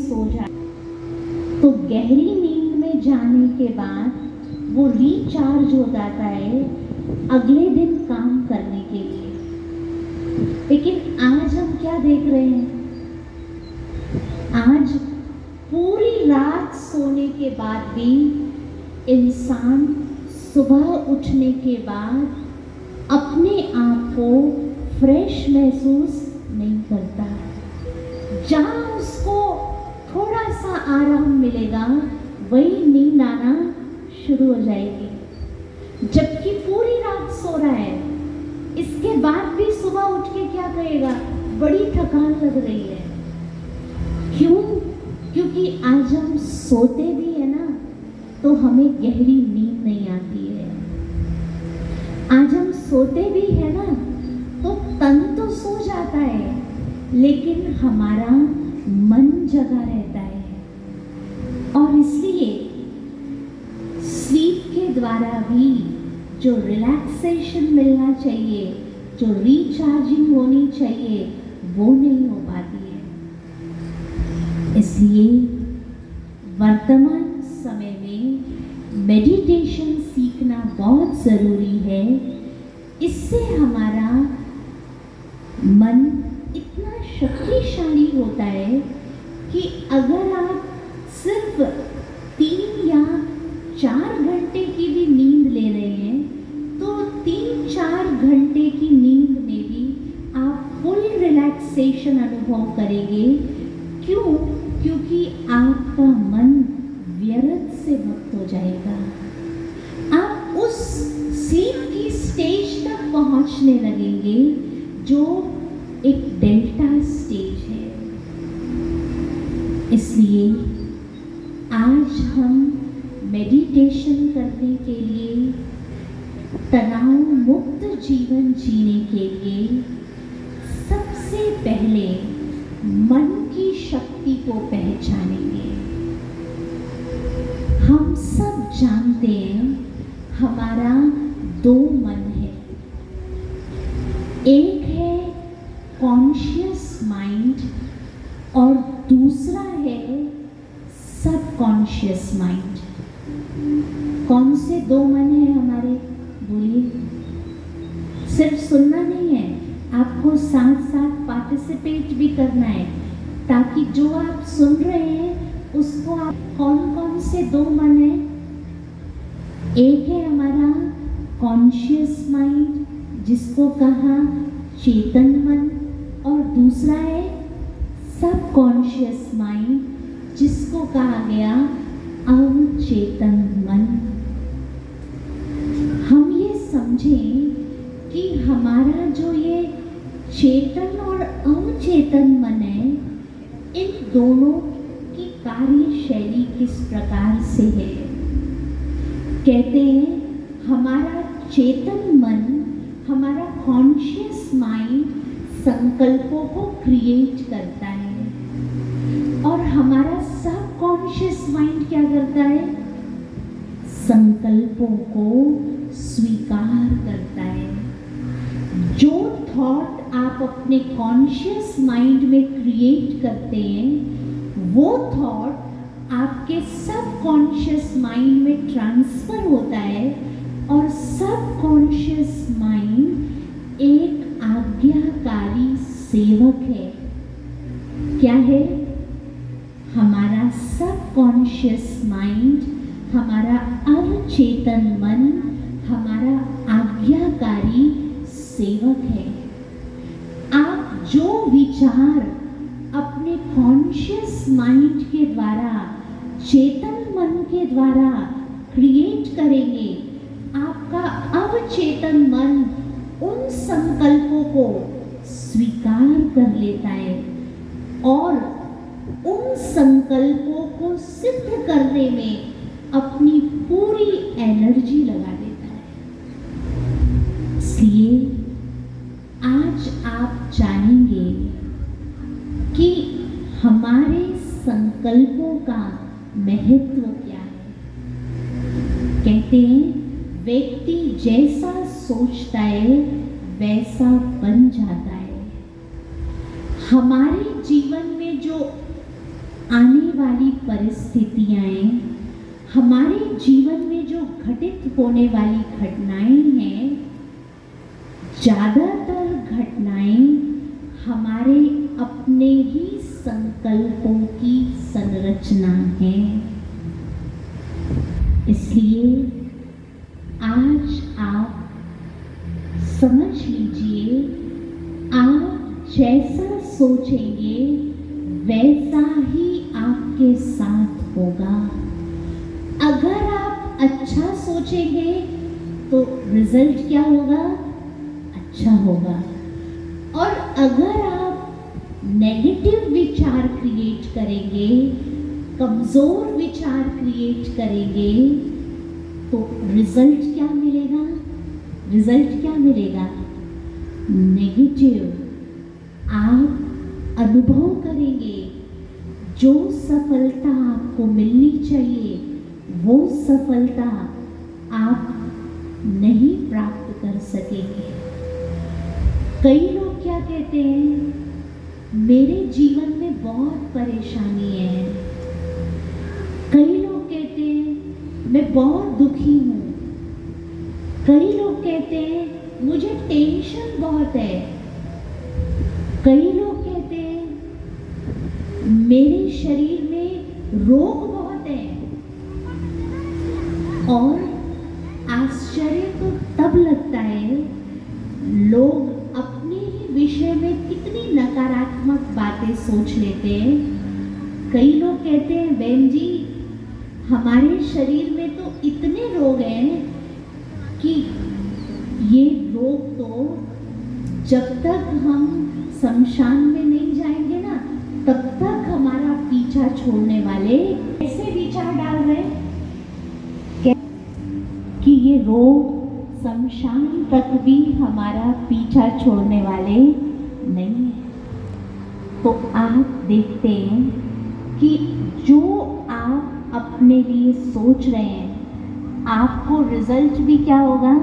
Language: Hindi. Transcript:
सो जाए तो गहरी नींद में जाने के बाद वो रिचार्ज हो जाता है अगले दिन काम करने के लिए। लेकिन आज हम क्या देख रहे हैं? आज पूरी रात सोने के बाद भी इंसान सुबह उठने के बाद अपने आप को फ्रेश महसूस नहीं करता। जहाँ उसको थोड़ा सा आराम मिलेगा वही नींद आना शुरू हो जाएगी, जबकि पूरी रात सो रहा है। इसके बाद भी सुबह उठ के क्या कहेगा? बड़ी थकान लग रही है। क्यों? क्योंकि आज हम सोते भी है ना तो हमें गहरी नींद नहीं आती है। आज हम सोते भी है ना तो तन तो सो जाता है लेकिन हमारा मन जगा रहता है। और इसलिए स्लीप के द्वारा भी जो रिलैक्सेशन मिलना चाहिए, जो रिचार्जिंग होनी चाहिए, वो नहीं हो पाती है। इसलिए वर्तमान समय में मेडिटेशन सीखना बहुत ज़रूरी है। इससे हमारा मन इतना शक्तिशाली होता है कि अगर आप सिर्फ 3 या 4 घंटे की भी नींद ले रहे हैं तो 3-4 घंटे की नींद में भी आप फुल रिलैक्सेशन अनुभव करेंगे। क्यों? क्योंकि आपका मन व्यर्थ से मुक्त हो जाएगा। आप उस स्लीप की स्टेज तक पहुंचने लगेंगे जो एक डेल्टा स्टेज है। इसलिए आज हम मेडिटेशन करने के लिए, तनाव मुक्त जीवन जीने के लिए सबसे पहले मन की शक्ति को पहचानेंगे। हम सब जानते हैं हमारा 2 मन है। एक है कॉन्शियस माइंड और दूसरा है सबकॉन्शियस माइंड। कौन से 2 मन है हमारे? बोलिए। सिर्फ सुनना नहीं है, आपको साथ साथ पार्टिसिपेट भी करना है ताकि जो आप सुन रहे हैं उसको आप कौन कौन से 2 मन है? एक है हमारा कॉन्शियस माइंड जिसको कहा चेतन मन, और दूसरा है सबकॉन्शियस माइंड जिसको कहा गया अवचेतन मन। हम ये समझें कि हमारा जो ये चेतन और अवचेतन मन है, इन दोनों की कार्यशैली किस प्रकार से है। कहते हैं हमारा चेतन मन, हमारा कॉन्शियस माइंड संकल्पों को क्रिएट करता है और हमारा सबकॉन्शियस माइंड क्या करता है? संकल्पों को स्वीकार करता है। जो थॉट आप अपने कॉन्शियस माइंड में क्रिएट करते हैं वो थॉट आपके सबकॉन्शियस माइंड में ट्रांसफर होता है और सबकॉन्शियस माइंड एक आज्ञाकारी सेवक है। क्या है? हमारा सबकॉन्शियस माइंड, हमारा अवचेतन मन हमारा आज्ञाकारी सेवक है। आप जो विचार अपने कॉन्शियस माइंड के द्वारा, चेतन मन के द्वारा क्रिएट करेंगे, आपका अवचेतन मन उन संकल्पों को स्वीकार कर लेता है और उन संकल्पों को सिद्ध करने में अपनी पूरी एनर्जी लगा देता है। इसलिए आज आप जानेंगे कि हमारे संकल्पों का महत्व क्या है। कहते हैं व्यक्ति जैसा सोचता है वैसा बन जाता है। हमारे जीवन में जो आने वाली परिस्थितियाँ, हमारे जीवन में जो घटित होने वाली घटनाएं हैं, ज़्यादातर घटनाएं हमारे अपने ही संकल्पों की संरचना है। इसलिए आज आप समझ लीजिए, आप जैसा सोचेंगे वैसा ही आपके साथ होगा। अगर आप अच्छा सोचेंगे तो रिजल्ट क्या होगा? अच्छा होगा। और अगर आप नेगेटिव विचार क्रिएट करेंगे, कमजोर विचार क्रिएट करेंगे, तो रिजल्ट क्या मिलेगा? रिजल्ट क्या मिलेगा? नेगेटिव। आप अनुभव करेंगे जो सफलता आपको मिलनी चाहिए, वो सफलता आप नहीं प्राप्त कर सकेंगे। कई लोग क्या कहते हैं, मेरे जीवन में बहुत परेशानी है। कई लोग कहते हैं मैं बहुत दुखी हूँ। कई लोग कहते हैं मुझे टेंशन बहुत है। कई लोग कहते हैं मेरे शरीर में रोग बहुत है। और आश्चर्य तो तब लगता है, लोग अपने ही विषय में कितनी नकारात्मक बातें सोच लेते हैं। कई लोग कहते हैं बहन जी, हमारे शरीर में तो इतने रोग हैं कि ये रोग तो जब तक हम शमशान में नहीं जाएंगे ना, तब तक हमारा पीछा छोड़ने वाले। ऐसे विचार डाल रहे कि ये रोग शमशान तक भी हमारा पीछा छोड़ने वाले नहीं है। तो आप देखते हैं कि जो आप अपने लिए सोच रहे हैं, आपको रिजल्ट भी क्या होगा?